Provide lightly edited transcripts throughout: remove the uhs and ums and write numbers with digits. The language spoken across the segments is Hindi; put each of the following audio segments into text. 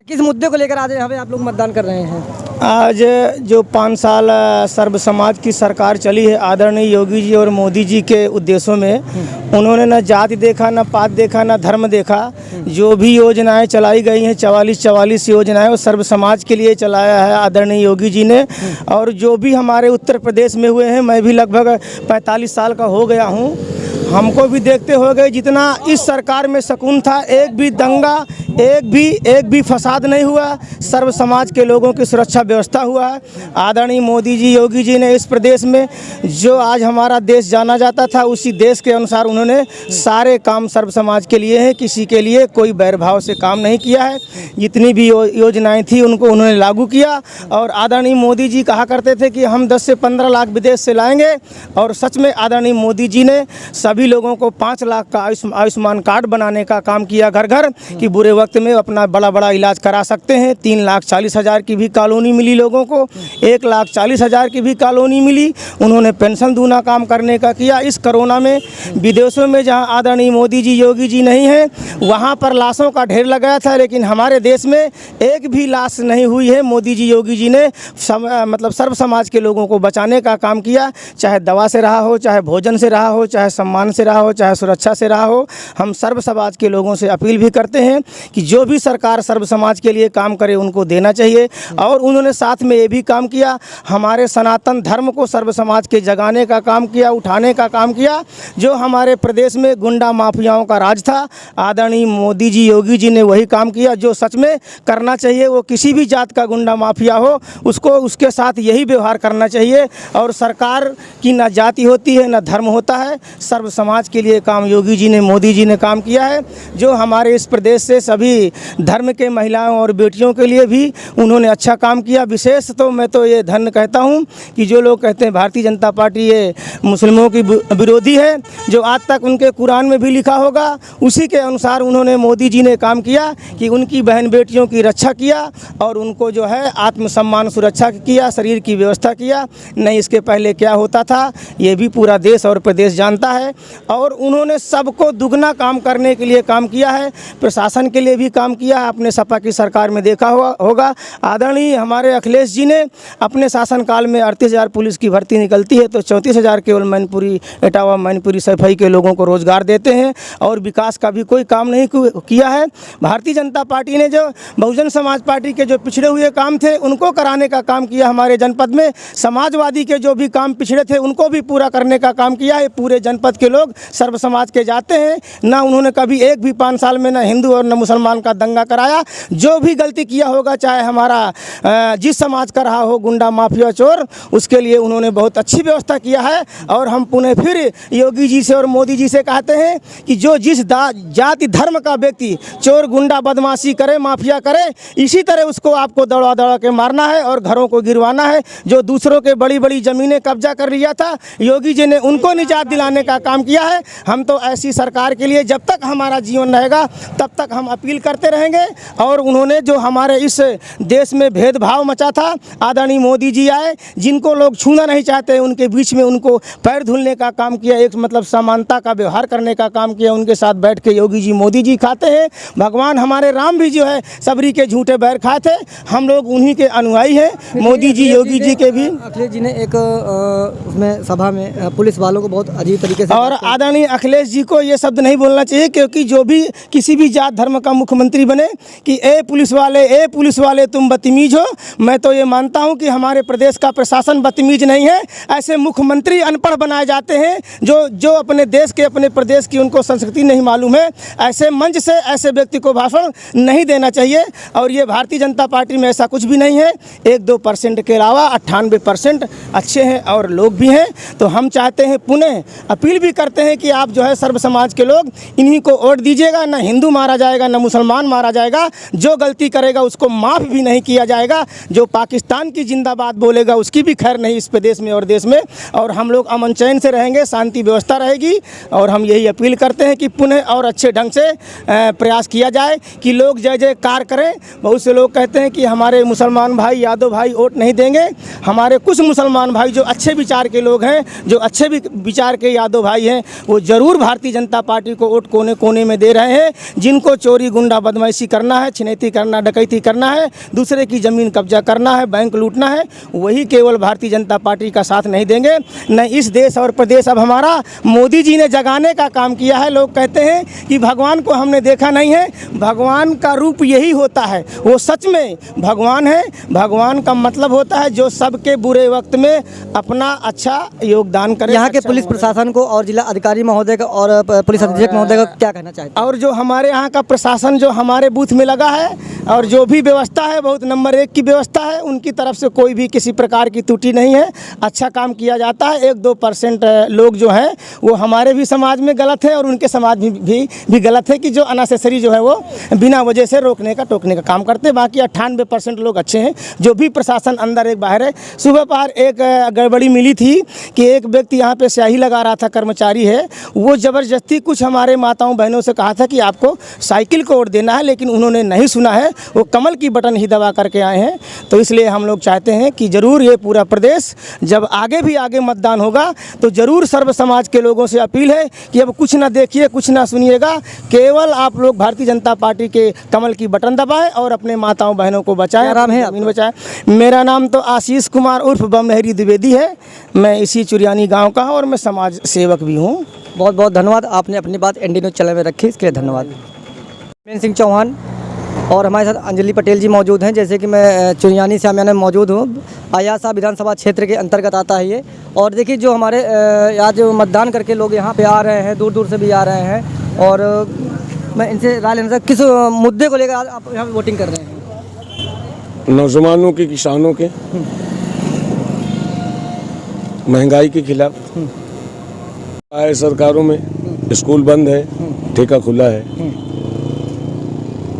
किस मुद्दे को लेकर आज यहाँ पे आप लोग मतदान कर रहे हैं? आज जो 5 साल सर्व समाज की सरकार चली है आदरणीय योगी जी और मोदी जी के उद्देश्यों में, उन्होंने न जाति देखा, न पात देखा, न धर्म देखा। जो भी योजनाएं चलाई गई हैं 44 योजनाएं वो सर्व समाज के लिए चलाया है आदरणीय योगी जी ने। और जो भी हमारे उत्तर प्रदेश में हुए हैं, मैं भी लगभग 45 साल का हो गया हूँ, हमको भी देखते हो गए जितना इस सरकार में सुकून था, एक भी दंगा, एक भी फसाद नहीं हुआ। सर्व समाज के लोगों की सुरक्षा व्यवस्था हुआ है। आदरणीय मोदी जी योगी जी ने इस प्रदेश में जो आज हमारा देश जाना जाता था, उसी देश के अनुसार उन्होंने सारे काम सर्व समाज के लिए हैं। किसी के लिए कोई बैरभाव से काम नहीं किया है। जितनी भी योजनाएं थी उनको उन्होंने लागू किया। और आदरणीय मोदी जी कहा करते थे कि हम 10 से 15 लाख विदेश से लाएंगे, और सच में आदरणीय मोदी जी ने सभी लोगों को 5 लाख का आयुष्मान कार्ड बनाने का काम किया घर घर, कि बुरे वक्त में अपना बड़ा इलाज करा सकते हैं। 3,40,000 की भी कॉलोनी मिली लोगों को, 1,40,000 की भी कॉलोनी मिली। उन्होंने पेंशन दूना काम करने का किया। इस कोरोना में विदेशों में जहां आदरणीय मोदी जी योगी जी नहीं हैं, वहां पर लाशों का ढेर लगाया था, लेकिन हमारे देश में एक भी लाश नहीं हुई है। मोदी जी योगी जी ने मतलब सर्व समाज के लोगों को बचाने का काम किया, चाहे दवा से रहा हो, चाहे भोजन से रहा हो, चाहे सम्मान से रहा हो, चाहे सुरक्षा से रहा हो। हम सर्व समाज के लोगों से अपील भी करते हैं कि जो भी सरकार सर्व समाज के लिए काम करे उनको देना चाहिए। और उन्होंने साथ में ये भी काम किया, हमारे सनातन धर्म को सर्व समाज के जगाने का काम किया, उठाने का काम किया। जो हमारे प्रदेश में गुंडा माफियाओं का राज था, आदरणीय मोदी जी योगी जी ने वही काम किया जो सच में करना चाहिए। वो किसी भी जात का गुंडा माफिया हो, उसको उसके साथ यही व्यवहार करना चाहिए। और सरकार की ना जाति होती है, ना धर्म होता है। सर्व समाज के लिए काम योगी जी ने, मोदी जी ने काम किया है। जो हमारे इस प्रदेश से सभी धर्म के महिलाओं और बेटियों के लिए भी उन्होंने अच्छा काम किया। विशेष तो मैं तो ये धन्य कहता हूँ कि जो लोग कहते हैं भारतीय जनता पार्टी ये मुस्लिमों की विरोधी है, जो आज तक उनके कुरान में भी लिखा होगा, उसी के अनुसार उन्होंने मोदी जी ने काम किया कि उनकी बहन बेटियों की रक्षा किया और उनको जो है आत्मसम्मान सुरक्षा किया, शरीर की व्यवस्था किया। नहीं इसके पहले क्या होता था ये भी पूरा देश और प्रदेश जानता है। और उन्होंने सबको दुगना काम करने के लिए काम किया है, प्रशासन के लिए भी काम किया है। अपने सपा की सरकार में देखा होगा आदरणीय हमारे अखिलेश जी ने अपने शासनकाल में 38,000 पुलिस की भर्ती निकलती है तो 34,000 केवल मैनपुरी, इटावा मैनपुरी सफाई के लोगों को रोजगार देते हैं, और विकास का भी कोई काम नहीं किया है। भारतीय जनता पार्टी ने जो बहुजन समाज पार्टी के जो पिछड़े हुए काम थे उनको कराने का काम किया हमारे जनपद में। समाजवादी के जो भी काम पिछड़े थे उनको भी पूरा करने का काम किया है। पूरे जनपद के लोग सर्व समाज के जाते हैं। ना उन्होंने कभी एक भी 5 साल में ना हिंदू और न मुसलमान का दंगा कराया। जो भी गलती किया होगा, चाहे हमारा जिस समाज का रहा हो, गुंडा माफिया चोर, उसके लिए उन्होंने बहुत अच्छी व्यवस्था किया है। और हम पुनः फिर योगी जी से और मोदी जी से कहते हैं कि जो जिस जाति धर्म का व्यक्ति चोर गुंडा बदमाशी करे, माफिया करे, इसी तरह उसको आपको दौड़ा दौड़ा के मारना है और घरों को गिरवाना है। जो दूसरों के बड़ी ज़मीनें कब्जा कर लिया था, योगी जी ने उनको निजात दिलाने का काम किया है। हम तो ऐसी सरकार के लिए जब तक हमारा जीवन रहेगा तब तक हम अपील करते रहेंगे। और उन्होंने जो हमारे इस देश में भेदभाव मचा था, आदरणीय मोदी जी आए, जिनको लोग छूना नहीं चाहते उनके बीच में उनको पैर धुलने का काम किया, एक मतलब समानता का व्यवहार करने का काम किया। उनके साथ बैठ के योगी जी मोदी जी खाते हैं। भगवान हमारे राम भी जो है सबरी के झूठे बैर खाए थे, हम लोग उन्हीं के अनुयायी हैं। मोदी जी योगी जी के भी अखिलेश जी ने एक उसमें सभा में पुलिस वालों को बहुत अजीब तरीके से, और आदरणीय अखिलेश जी को ये शब्द नहीं बोलना चाहिए, क्योंकि जो भी किसी भी जात धर्म का मुख्यमंत्री बने कि ए पुलिस वाले तुम बदतमीज हो, मैं तो ये मानता हूँ कि हमारे प्रदेश का प्रशासन बदतमीज नहीं है। ऐसे मुख्यमंत्री अनपढ़ बनाए जाते हैं जो अपने देश के, अपने प्रदेश की उनको संस्कृति नहीं मालूम है। ऐसे मंच से ऐसे व्यक्ति को भाषण नहीं देना चाहिए। और ये भारतीय जनता पार्टी में ऐसा कुछ भी नहीं है। 1-2% के अलावा 98% अच्छे हैं और लोग भी हैं। तो हम चाहते हैं, पुनः अपील भी करते हैं कि आप जो है सर्व समाज के लोग इन्हीं को वोट दीजिएगा। ना हिंदू मारा जाएगा, ना मुसलमान मारा जाएगा। जो गलती करेगा उसको माफ़ भी नहीं किया जाएगा। जो पाकिस्तान की जिंदाबाद बोलेगा उसकी भी खैर नहीं इस प्रदेश में और देश में। और हम लोग अमन चैन से रहेंगे, शांति व्यवस्था रहेगी। और हम यही अपील करते हैं कि पुनः और अच्छे ढंग से प्रयास किया जाए कि लोग जय जयकार करें। बहुत से लोग कहते हैं कि हमारे मुसलमान भाई, यादव भाई वोट नहीं देंगे। हमारे कुछ मुसलमान भाई जो अच्छे विचार के लोग हैं, जो अच्छे विचार के यादव भाई भाई हैं वो ज़रूर भारतीय जनता पार्टी को वोट कोने कोने में दे रहे हैं। जिनको चोरी गुंडा बदमाशी करना है, छिनैती करना, डकैती करना है, दूसरे की ज़मीन कब्जा करना है, बैंक लूटना है, वही केवल भारतीय जनता पार्टी का साथ नहीं देंगे। न इस देश और प्रदेश अब हमारा मोदी जी ने जगाने का काम किया है। लोग कहते हैं कि भगवान को हमने देखा नहीं है, भगवान का रूप यही होता है, वो सच में भगवान है। भगवान का मतलब होता है जो सबके बुरे वक्त में अपना अच्छा योगदान करे। यहाँ के पुलिस प्रशासन को और जिला अधिकारी महोदय का और पुलिस अधीक्षक महोदय का क्या कहना चाहते हैं? और जो हमारे यहाँ का प्रशासन जो हमारे बूथ में लगा है और जो भी व्यवस्था है बहुत नंबर 1 की व्यवस्था है। उनकी तरफ से कोई भी किसी प्रकार की त्रुटि नहीं है, अच्छा काम किया जाता है। 1-2% लोग जो हैं वो हमारे भी समाज में गलत है और उनके समाज भी गलत है कि जो अननेसेसरी जो है वो बिना वजह से रोकने का टोकने का काम करते हैं। बाकी 98% लोग अच्छे हैं। जो भी प्रशासन अंदर एक बाहर है। सुबह पहर एक गड़बड़ी मिली थी कि एक व्यक्ति यहाँ पे स्याही लगा रहा था, कर्मचारी है, वो ज़बरदस्ती कुछ हमारे माताओं बहनों से कहा था कि आपको साइकिल को वोट देना है, लेकिन उन्होंने नहीं सुना है, वो कमल की बटन ही दबा करके आए हैं। तो इसलिए हम लोग चाहते हैं कि ज़रूर ये पूरा प्रदेश जब आगे मतदान होगा तो ज़रूर सर्व समाज के लोगों से अपील है कि अब कुछ ना देखिए, कुछ ना सुनिएगा, केवल आप लोग भारतीय जनता पार्टी के कमल की बटन दबाएं और अपने माताओं बहनों को बचाएं। नाम है ज़मीन बचाएं। मेरा नाम तो आशीष कुमार उर्फ बमनहरी द्विवेदी है। मैं इसी चुरियानी गाँव का और मैं समाज सेवक भी हूँ। बहुत बहुत धन्यवाद, आपने अपनी बात ND न्यूज़ चैनल में रखी, इसके लिए धन्यवाद। मेन सिंह चौहान और हमारे साथ अंजलि पटेल जी मौजूद हैं। जैसे कि मैं चुरियानी शामियाना में मौजूद हूँ। आयासा विधानसभा क्षेत्र के अंतर्गत आता है ये। और देखिए जो हमारे आज मतदान करके लोग यहाँ पे आ रहे हैं, दूर दूर से भी आ रहे हैं, और मैं इनसे राय लेना चाहता, किस मुद्दे को लेकर आज आप यहाँ पे वोटिंग कर रहे हैं? नौजवानों के, किसानों के, महंगाई के खिलाफ। आए सरकारों में स्कूल बंद है, ठेका खुला है,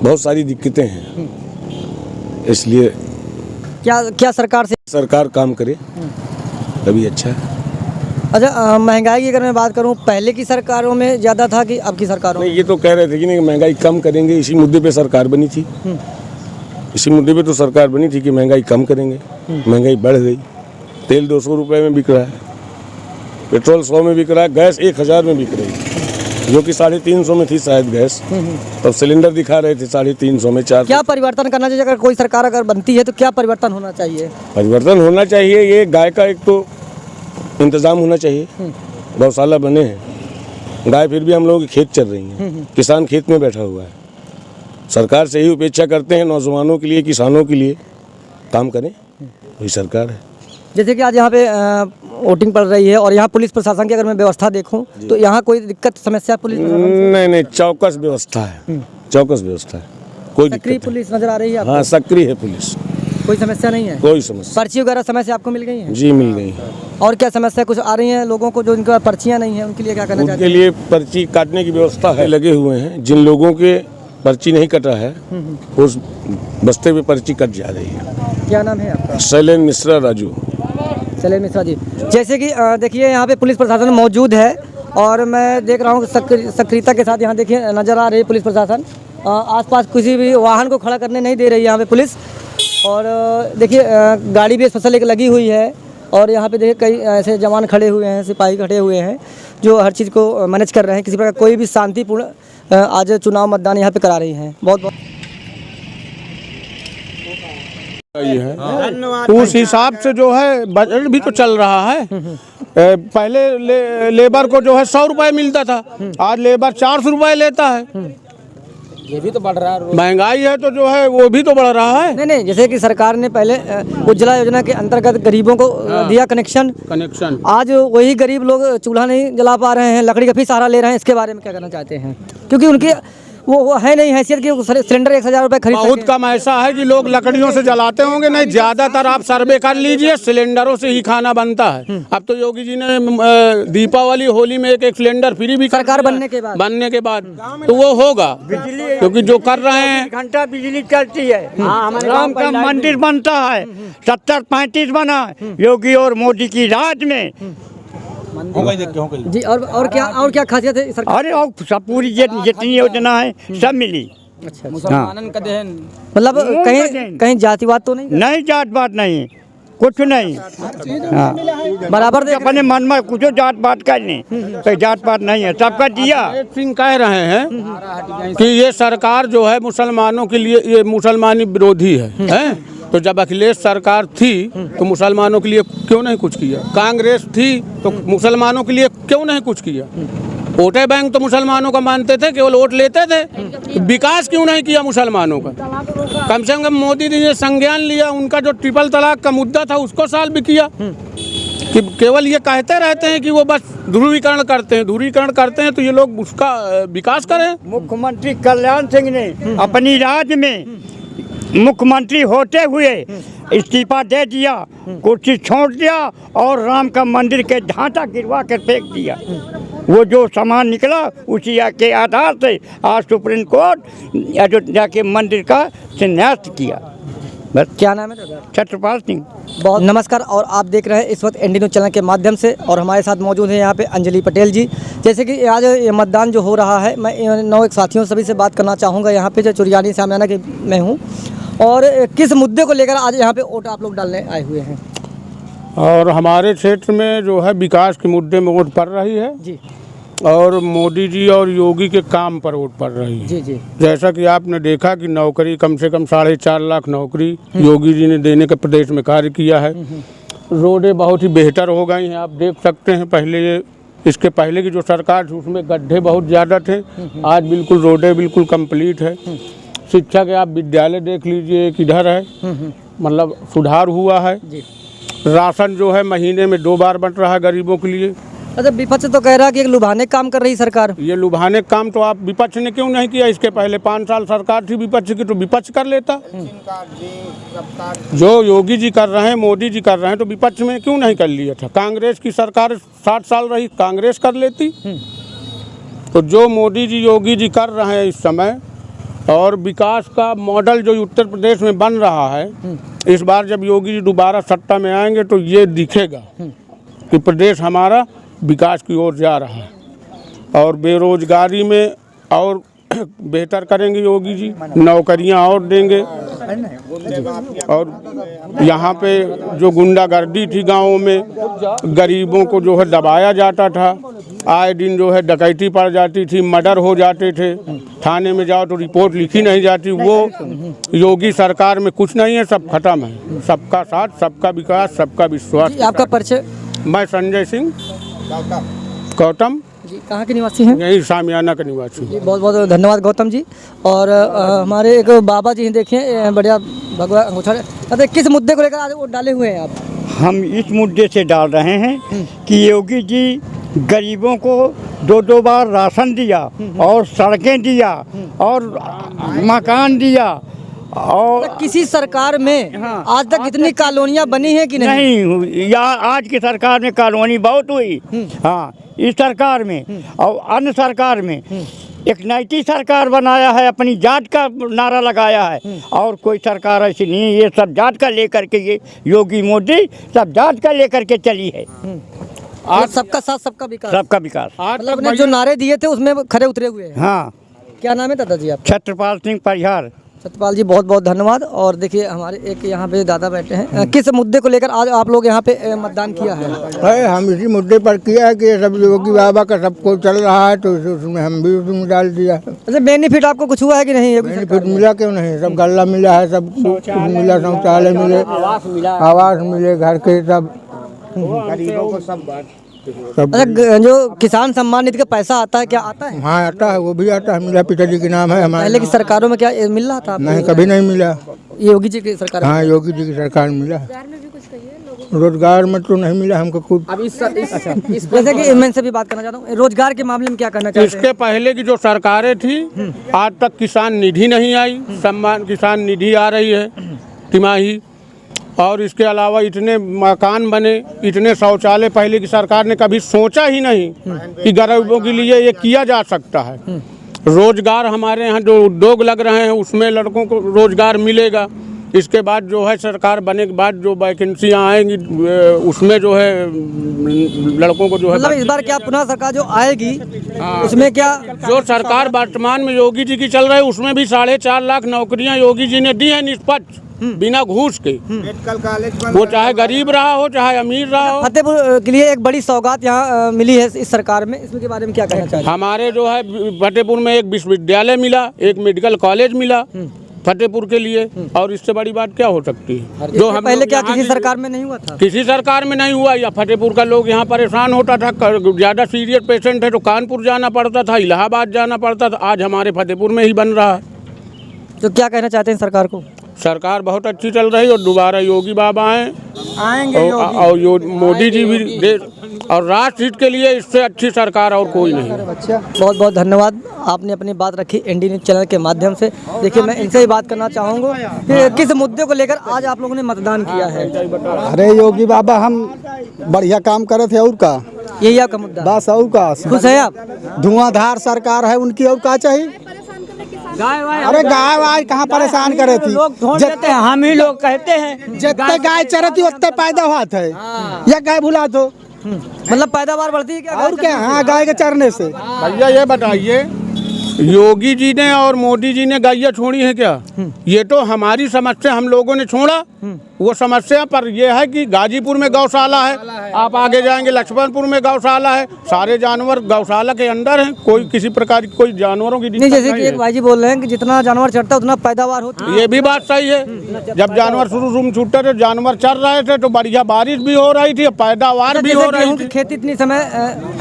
बहुत सारी दिक्कतें हैं। इसलिए क्या सरकार से सरकार काम करे तभी अच्छा है। अच्छा, महंगाई की अगर मैं बात करूं, पहले की सरकारों में ज़्यादा था कि अब की सरकारों में? नहीं, ये तो कह रहे थे कि नहीं महंगाई कम करेंगे, इसी मुद्दे पे सरकार बनी थी। इसी मुद्दे पे तो सरकार बनी थी कि महंगाई कम करेंगे। महंगाई बढ़ गई। तेल 200 रुपये में बिक रहा है, पेट्रोल 100 में बिक रहा है, गैस 1000 में बिक रही है, जो कि 350 में थी शायद गैस। तब सिलेंडर दिखा रहे थे 350 में, 4। क्या परिवर्तन करना चाहिए? अगर कोई सरकार अगर बनती है तो क्या परिवर्तन होना चाहिए? परिवर्तन होना चाहिए। ये गाय का एक तो इंतज़ाम होना चाहिए। गौशाला बने हैं, गाय फिर भी हम लोगों की खेत चल रही हैं, किसान खेत में बैठा हुआ है। सरकार से ही अपेक्षा करते हैं नौजवानों के लिए, किसानों के लिए काम करें, वही सरकार है। जैसे कि आज यहाँ पे वोटिंग पड़ रही है और यहाँ पुलिस प्रशासन की अगर मैं व्यवस्था देखूं तो यहाँ कोई दिक्कत समस्या पुलिस नहीं, चौकस व्यवस्था है। चौकस व्यवस्था है, कोई सक्रिय दिक्कत पुलिस नजर आ रही है आपको? हाँ, सक्रिय है पुलिस, कोई समस्या नहीं है? कोई समस्या। पर्ची वगैरह समय से आपको मिल गई है? जी मिल गई। और क्या समस्या कुछ आ रही है लोगों को जो इनके पास पर्चियाँ नहीं है, उनके लिए क्या करना चाहते उनके लिए पर्ची काटने की व्यवस्था है, लगे हुए हैं। जिन लोगों के पर्ची नहीं कटा है उस बस्ते पे पर्ची कट जा रही है। क्या नाम है आपका? शैलेंद्र मिश्रा राजू। चले मिश्रा जी, जैसे कि देखिए यहाँ पे पुलिस प्रशासन मौजूद है और मैं देख रहा हूँ सक्रियता के साथ यहाँ देखिए नज़र आ रही है पुलिस प्रशासन। आसपास किसी भी वाहन को खड़ा करने नहीं दे रही है यहाँ पे पुलिस। और देखिए गाड़ी भी स्पेशल एक लगी हुई है और यहाँ पे देखिए कई ऐसे जवान खड़े हुए हैं, सिपाही खड़े हुए हैं जो हर चीज़ को मैनेज कर रहे हैं। किसी प्रकार कोई भी शांतिपूर्ण आज चुनाव मतदान यहाँ पे करा रही हैं। बहुत बहुत ये है उस हिसाब से जो है बजट भी तो चल रहा है। पहले लेबर को जो है 100 रुपए मिलता था, आज लेबर 400 रुपए लेता है। ये भी तो बढ़ रहा है। महंगाई है तो जो है वो भी तो बढ़ रहा है। नहीं, जैसे कि सरकार ने पहले उज्ज्वला योजना के अंतर्गत गरीबों को दिया कनेक्शन। आज वही गरीब लोग चूल्हा नहीं जला पा रहे हैं, लकड़ी का भी सहारा ले रहे हैं। इसके बारे में क्या करना चाहते हैं? क्योंकि उनकी वो है नहीं हैसियत कि सिलेंडर 1000 रुपये खरीद बहुत कम ऐसा है कि लोग लकड़ियों से जलाते होंगे। नहीं, ज्यादातर आप सर्वे कर लीजिए, सिलेंडरों से ही खाना बनता है। अब तो योगी जी ने दीपावली होली में एक सिलेंडर फ्री भी सरकार बनने के बाद तो वो होगा, क्योंकि जो कर रहे हैं घंटा बिजली चलती है। राम का मंदिर बनता है, 70-35 बना योगी और मोदी की राज में। जी, और क्या खासियत है सरकार? अरे और सब पूरी जितनी योजना है सब मिली। अच्छा, मतलब कहीं जातिवाद तो नहीं? नहीं, जात बात नहीं, कुछ नहीं। हाँ, बराबर देख अपने मन में कुछ जात पात करने, तो जात पात नहीं है, सबका दिया। सिंह कह रहे हैं कि ये सरकार जो है मुसलमानों के लिए ये मुसलमानी विरोधी है? तो जब अखिलेश सरकार थी तो मुसलमानों के लिए क्यों नहीं कुछ किया? कांग्रेस थी तो मुसलमानों के लिए क्यों नहीं कुछ किया? वोटे बैंक तो मुसलमानों का मानते थे, केवल वोट लेते थे, विकास क्यों नहीं किया मुसलमानों का? कम से कम मोदी जी ने संज्ञान लिया, उनका जो ट्रिपल तलाक का मुद्दा था उसको सॉल्व भी किया। कि केवल ये कहते रहते हैं कि वो बस ध्रुवीकरण करते हैं तो ये लोग उसका विकास करें। मुख्यमंत्री कल्याण सिंह ने अपनी राज्य में मुख्यमंत्री होते हुए इस्तीफा दे दिया, कुर्सी छोड़ दिया और राम का मंदिर के ढांचा गिरवा कर फेंक दिया। वो जो सामान निकला उसी के आधार से आज सुप्रीम कोर्ट अयोध्या के मंदिर का शिलान्यास किया। बस। क्या नाम है दादा? छत्रपाल सिंह। बहुत नमस्कार, और आप देख रहे हैं इस वक्त एनडी न्यूज़ चैनल के माध्यम से, और हमारे साथ मौजूद हैं यहाँ पे अंजलि पटेल जी। जैसे कि आज ये मतदान जो हो रहा है, मैं इन 9 साथियों सभी से बात करना चाहूँगा यहाँ पे, जो चुरियानी सामियाना के मैं हूँ, और किस मुद्दे को लेकर आज यहाँ पे वोट आप लोग डालने आए हुए हैं? और हमारे क्षेत्र में जो है विकास के मुद्दे में वोट पड़ रही है जी और मोदी जी और योगी के काम पर वोट पड़ रही है। जी जी जैसा कि आपने देखा कि नौकरी कम से कम 4.5 लाख नौकरी योगी जी ने देने का प्रदेश में कार्य किया है। रोडें बहुत ही बेहतर हो गई हैं, आप देख सकते हैं। पहले इसके पहले की जो सरकार थी उसमें गड्ढे बहुत ज़्यादा थे, आज बिल्कुल रोडें बिल्कुल कंप्लीट है। शिक्षा के आप विद्यालय देख लीजिए किधर है, मतलब सुधार हुआ है। राशन जो है महीने में 2 बार बंट रहा है गरीबों के लिए। अच्छा, विपक्ष तो कह रहा है कि एक लुभाने काम कर रही सरकार। ये लुभाने का काम तो आप विपक्ष ने क्यों नहीं किया? इसके पहले 5 साल सरकार थी विपक्ष की, तो विपक्ष कर लेता। जो योगी जी कर रहे हैं, मोदी जी कर रहे हैं, तो विपक्ष में क्यों नहीं कर लिया था? कांग्रेस की सरकार 60 साल रही, कांग्रेस कर लेती। तो जो मोदी जी योगी जी कर रहे हैं इस समय, और विकास का मॉडल जो उत्तर प्रदेश में बन रहा है, इस बार जब योगी जी दोबारा सत्ता में आएंगे तो ये दिखेगा कि प्रदेश हमारा विकास की ओर जा रहा है। और बेरोजगारी में और बेहतर करेंगे योगी जी, नौकरियां और देंगे। और यहाँ पे जो गुंडागर्दी थी गाँवों में, गरीबों को जो है दबाया जाता था, आए दिन जो है डकैती पड़ जाती थी, मर्डर हो जाते थे, थाने में जाओ तो रिपोर्ट लिखी नहीं जाती, वो योगी सरकार में कुछ नहीं है, सब खत्म है। सबका साथ, सबका विकास, सबका विश्वास। आपका परिचय? मैं संजय सिंह गौतम जी, कहाँ के निवासी हैं? यही सामियाना का निवासी। जी, बहुत बहुत धन्यवाद गौतम जी। और हमारे एक बाबा जी हैं, देखिए बढ़िया भगवा अंगूठा। अच्छा, किस मुद्दे को लेकर आज वोट डाले हुए हैं आप? हम इस मुद्दे से डाल रहे हैं कि योगी जी गरीबों को 2 बार राशन दिया और सड़कें दिया और मकान दिया। और किसी सरकार में आज तक इतनी कॉलोनियां बनी है कि नहीं? या आज की सरकार में कॉलोनी बहुत हुई, हाँ, इस सरकार में। और अन्य सरकार में एक नैती सरकार बनाया है, अपनी जात का नारा लगाया है, और कोई सरकार ऐसी नहीं है। ये सब जात का लेकर के, ये योगी मोदी सब जात का लेकर के चली है। आज सबका साथ, सबका विकास, सबका विकास। मतलब ने जो नारे दिए थे उसमें खरे उतरे हुए हैं। हाँ। क्या नाम है दादाजी आप? छत्रपाल सिंह परिहार। सतपाल जी, बहुत बहुत धन्यवाद। और देखिए हमारे एक यहाँ पे दादा बैठे हैं। किस मुद्दे को लेकर आज आप लोग यहाँ पे मतदान किया है? हम इसी मुद्दे पर किया है कि सब योगी बाबा का सबको चल रहा है, तो उसमें हम भी उसमें डाल दिया। अच्छा, बेनिफिट आपको कुछ हुआ है कि नहीं? बेनिफिट मिला क्यों नहीं? सब गल्ला मिला है, सब कुछ मिला, शौचालय मिले, आवास मिले, घर के सब गरीबों को सब। अच्छा, जो किसान सम्मान निधि का पैसा आता है, क्या आता है? हाँ, आता है, वो भी आता है। मेरा पिताजी के नाम है। हमारे पहले की सरकारों में क्या मिल रहा था आपको? नहीं, कभी नहीं मिला। योगी जी की सरकार? हाँ, योगी जी की सरकार में मिला। रोजगार में तो नहीं मिला हमको कुछ। जैसे कि मैं इनसे भी बात करना चाहता हूँ, रोजगार के मामले में क्या करना चाहते हैं? इसके पहले की जो सरकारें थी, आज तक किसान निधि नहीं आई। सम्मान किसान निधि आ रही है तिमाही। और इसके अलावा इतने मकान बने, इतने शौचालय पहले की सरकार ने कभी सोचा ही नहीं कि गरीबों के लिए ये किया जा सकता है। रोजगार हमारे यहाँ जो उद्योग लग रहे हैं उसमें लड़कों को रोजगार मिलेगा। इसके बाद जो है सरकार बने के बाद जो वैकेंसियाँ आएंगी उसमें जो है लड़कों को जो है मतलब इस बार क्या पुनः सरकार जो आएगी उसमें क्या जो सरकार वर्तमान में योगी जी की चल रही है उसमें भी 4.5 लाख नौकरियां योगी जी ने दी है निष्पक्ष बिना घूस के। वो चाहे गरीब रहा हो चाहे अमीर रहा हो। फतेहपुर के लिए एक बड़ी सौगात यहाँ मिली है इस सरकार में, इसके बारे में क्या कहना चाहते हैं? हमारे जो है फतेहपुर में एक विश्वविद्यालय मिला, एक मेडिकल कॉलेज मिला फतेहपुर के लिए, और इससे बड़ी बात क्या हो सकती है? जो हम पहले क्या किसी सरकार में नहीं हुआ था? किसी सरकार में नहीं हुआ। या फतेहपुर का लोग यहाँ परेशान होता था, ज़्यादा सीरियस पेशेंट है तो कानपुर जाना पड़ता था, इलाहाबाद जाना पड़ता था। आज हमारे फतेहपुर में ही बन रहा है। तो क्या कहना चाहते हैं सरकार को? सरकार बहुत अच्छी चल रही है और दोबारा योगी बाबा आएंगे और मोदी जी भी और राष्ट्र हित के लिए इससे अच्छी सरकार और कोई नहीं। बहुत बहुत धन्यवाद, आपने अपनी बात रखी एनडी न्यूज़ चैनल के माध्यम से। देखिए मैं इनसे ही बात करना चाहूँगा कि किस मुद्दे को लेकर आज आप लोगों ने मतदान किया है? अरे योगी बाबा हम बढ़िया काम करे थे और का, यही आपका मुद्दा? बस और का। खुश है आप? धुआंधार सरकार है उनकी, और का चाहिए? अरे गाय वाय कहाँ परेशान करे थी? हैं, हम ही लोग कहते हैं जितने गाय चरती उतने पैदा हुआ थे, या गाय भुला दो। मतलब पैदावार बढ़ती है क्या? और क्या? हाँ, गाय के चरने से। भैया ये बताइए, योगी जी ने और मोदी जी ने गैया छोड़ी है क्या? ये तो हमारी समस्या हम लोगों ने छोड़ा। वो समस्या पर ये है कि गाजीपुर में गौशाला है, आप आगे जाएंगे लक्ष्मणपुर में गौशाला है, सारे जानवर गौशाला के अंदर हैं, कोई किसी प्रकार की कोई जानवरों की नहीं, जैसे कि एक भाई जी बोल रहे हैं कि जितना जानवर चढ़ता है उतना पैदावार होती है। ये भी बात सही है। जब जानवर शुरू में छूटते थे, जानवर चल रहे थे तो बढ़िया बारिश भी हो रही थी, पैदावार भी हो रही थी। खेती इतनी समय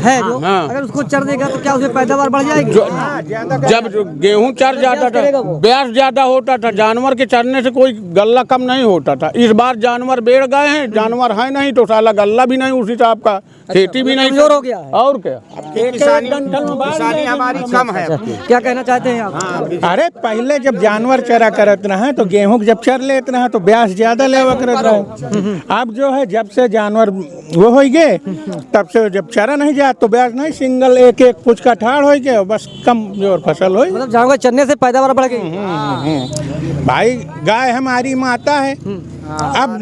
है जो अगर उसको चढ़ देगा तो क्या उसमें पैदावार बढ़ जाएगी? जब गेहूं चढ़ जाता था, ब्याज ज्यादा होता था, जानवर के चढ़ने से कोई गल्ला कम नहीं होता था। इस बार जानवर बेड़ गए हैं, जानवर है नहीं तो साला गल्ला भी नहीं उस हिसाब का, खेती भी नहीं कमजोर हो गया है। और क्या किसानी हमारी कम है। क्या कहना चाहते हैं आप? अरे पहले जब जानवर चरा करत रहे तो गेहूं जब चर लेते रहे तो ब्याज ज्यादा लेवा करत रहे। अब जो है जब से जानवर वो हो गए तब से जब चरा नहीं जाए तो ब्याज नहीं, सिंगल एक एक कुछ का ठाड़ हो गए, बस कम जोर फसल हो। मतलब जानवर चरने से पैदावार बढ़ गई। भाई गाय हमारी माता है, अब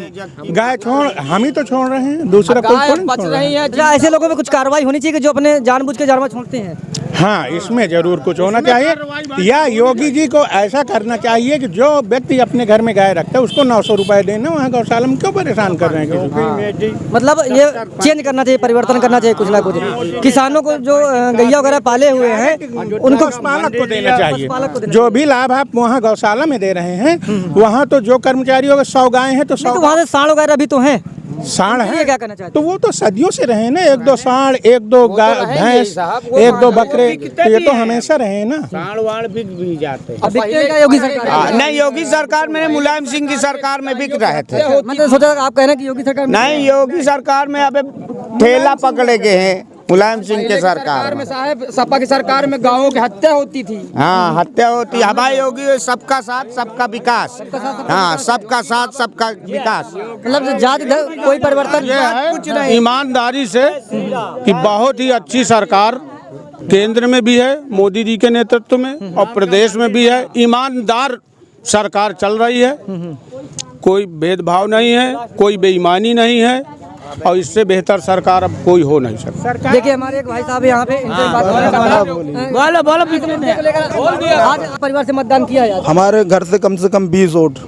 गाय छोड़ हम ही तो छोड़ रहे हैं, दूसरा कोई थोड़ी छोड़ रहा है। अच्छा, ऐसे लोगों पे कुछ कार्रवाई होनी चाहिए कि जो अपने जानबूझ के जानवर छोड़ते हैं। हाँ, इसमें जरूर कुछ होना चाहिए, या योगी जी को ऐसा करना चाहिए कि जो व्यक्ति अपने घर में गाय रखता है उसको 900 रुपए देना, वहाँ गौशाला में क्यों परेशान कर रहे हैं? मतलब ये चेंज करना चाहिए, परिवर्तन करना चाहिए कुछ ना कुछ। किसानों को जो गैया वगैरह पाले हुए हैं उनको पशुपालक को देना चाहिए। जो भी लाभ आप वहाँ गौशाला में दे रहे हैं, वहाँ तो जो कर्मचारी होगा 100 गाय हैं तो 100 वहाँ से सांड वगैरह भी तो हैं, सांड है। क्या कहना चाहते तो वो तो सदियों से रहे ना, 1-2 सांड, 1-2 भैंस, 1-2 बकरे, तो ये तो हमेशा रहे ना। सांड वाण भी जाते हैं। अब बिकते हैं क्या योगी सरकार? नहीं, योगी सरकार में मुलायम सिंह की सरकार में बिक रहे थे। मैं तो सोचा आप कह रहे हैं कि योगी सरकार नहीं, योगी सरकार में अबे ठेला पकड़े गए हैं मुलायम सिंह के सरकार में। साहब सपा की सरकार में गाँवों की हत्या होती थी। हाँ, हत्या होती। हमारे योगी सबका साथ सबका विकास। हाँ, सबका साथ सबका विकास। मतलब जाति कोई परिवर्तन कुछ नहीं, ईमानदारी से कि बहुत ही अच्छी सरकार केंद्र में भी है मोदी जी के नेतृत्व में और प्रदेश में भी है। ईमानदार सरकार चल रही है, कोई भेदभाव नहीं है, कोई बेईमानी नहीं है, और इससे बेहतर सरकार अब कोई हो नहीं सकती। देखिए हमारे एक भाई साहब यहाँ पे इनसे बात आज परिवार से मतदान किया है? हमारे घर से कम 20 वोट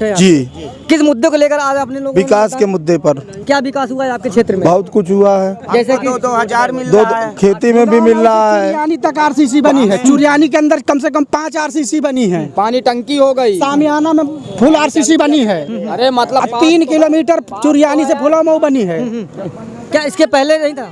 है जी। किस मुद्दे को लेकर आज अपने लोग विकास के मुद्दे पर? क्या विकास हुआ है आपके क्षेत्र में? बहुत कुछ हुआ है, जैसे कि 2000 मिल रहा है, खेती में भी मिल रहा है। चुरियानी तक आरसीसी बनी है, चुरियानी के अंदर कम से कम 5 आरसीसी बनी है, पानी टंकी हो गई, सामियाना में फुल आरसीसी बनी है। अरे मतलब 3 किलोमीटर चुरियानी से फुला मऊ बनी है। क्या इसके पहले नहीं था?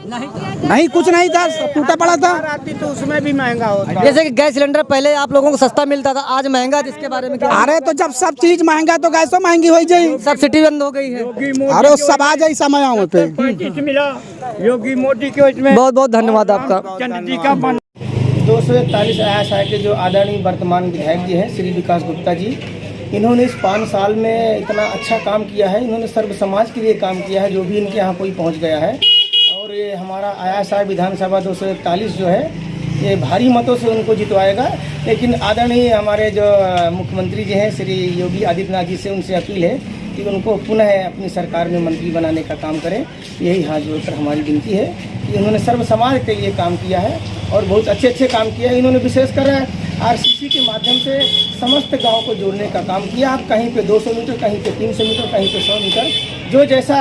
नहीं, कुछ नहीं था, टूटा पड़ा था। तो उसमें भी महंगा होता। जैसे कि गैस सिलेंडर पहले आप लोगों को सस्ता मिलता था, आज महंगा है, इसके बारे में क्या? अरे तो जब सब चीज महंगा तो गैसो महंगी हो जाए। सब्सिडी बंद हो गई है। अरे सब आ जाए समय पे। मिला योगी मोदी के उसमें। बहुत बहुत धन्यवाद आपका। 241 आया के जो आदरणीय वर्तमान विधायक जी हैं श्री विकास गुप्ता जी, इन्होंने इस 5 साल में इतना अच्छा काम किया है। इन्होंने सर्व समाज के लिए काम किया है, जो भी इनके यहाँ कोई पहुँच गया है। और ये हमारा आया विधानसभा 241 जो है ये भारी मतों से उनको जितवाएगा। लेकिन आदरणीय हमारे जो मुख्यमंत्री जी हैं श्री योगी आदित्यनाथ जी से उनसे अपील है कि उनको पुनः अपनी सरकार में मंत्री बनाने का काम करें। यही हाथ जोड़कर हमारी विनती है कि उन्होंने सर्व समाज के लिए काम किया है और बहुत अच्छे काम किया है। इन्होंने विशेषकर आरसीसी के माध्यम से समस्त गांव को जोड़ने का काम किया। आप कहीं पे 200 मीटर, कहीं पे 300 मीटर, कहीं पे 100 मीटर, जो जैसा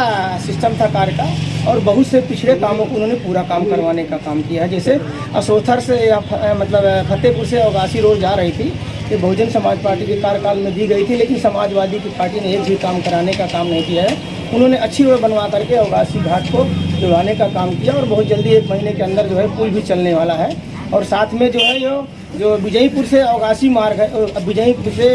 सिस्टम था कार्य का, और बहुत से पिछड़े कामों को उन्होंने पूरा काम करवाने का काम किया है। जैसे असोथर से या मतलब फतेहपुर से अवगासी रोड जा रही थी, ये बहुजन समाज पार्टी के कार्यकाल में दी गई थी, लेकिन समाजवादी की पार्टी ने एक भी काम कराने का काम नहीं किया है। उन्होंने अच्छी रोड बनवा करके अवगासी घाट को जुड़वाने का काम किया और बहुत जल्दी 1 महीने के अंदर जो है पुल भी चलने वाला है। और साथ में जो है जो विजयपुर से अवगासी मार्ग है, विजयपुर से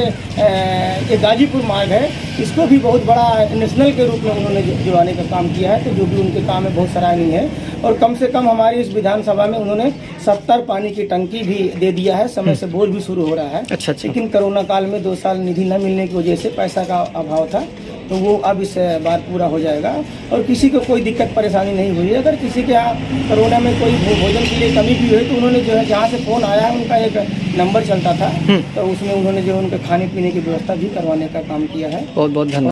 ये गाजीपुर मार्ग है, इसको भी बहुत बड़ा नेशनल के रूप में उन्होंने जुड़वाने का काम किया है। तो जो भी उनके काम है बहुत सराहनीय है। और कम से कम हमारी इस विधानसभा में उन्होंने 70 पानी की टंकी भी दे दिया है। समय से बोर भी शुरू हो रहा है। अच्छा। लेकिन कोरोना काल में 2 साल निधि न मिलने की वजह से पैसा का अभाव था, तो वो अब इस बार पूरा हो जाएगा और किसी को कोई दिक्कत परेशानी नहीं हुई है। अगर किसी के यहाँ कोरोना में कोई भोजन के लिए कमी भी हुई तो उन्होंने जो है जहाँ से फ़ोन आया है उनका एक नंबर चलता था, तो उसमें उन्होंने जो उनके खाने पीने की व्यवस्था भी करवाने का काम किया है। बहुत बहुत धन्यवाद।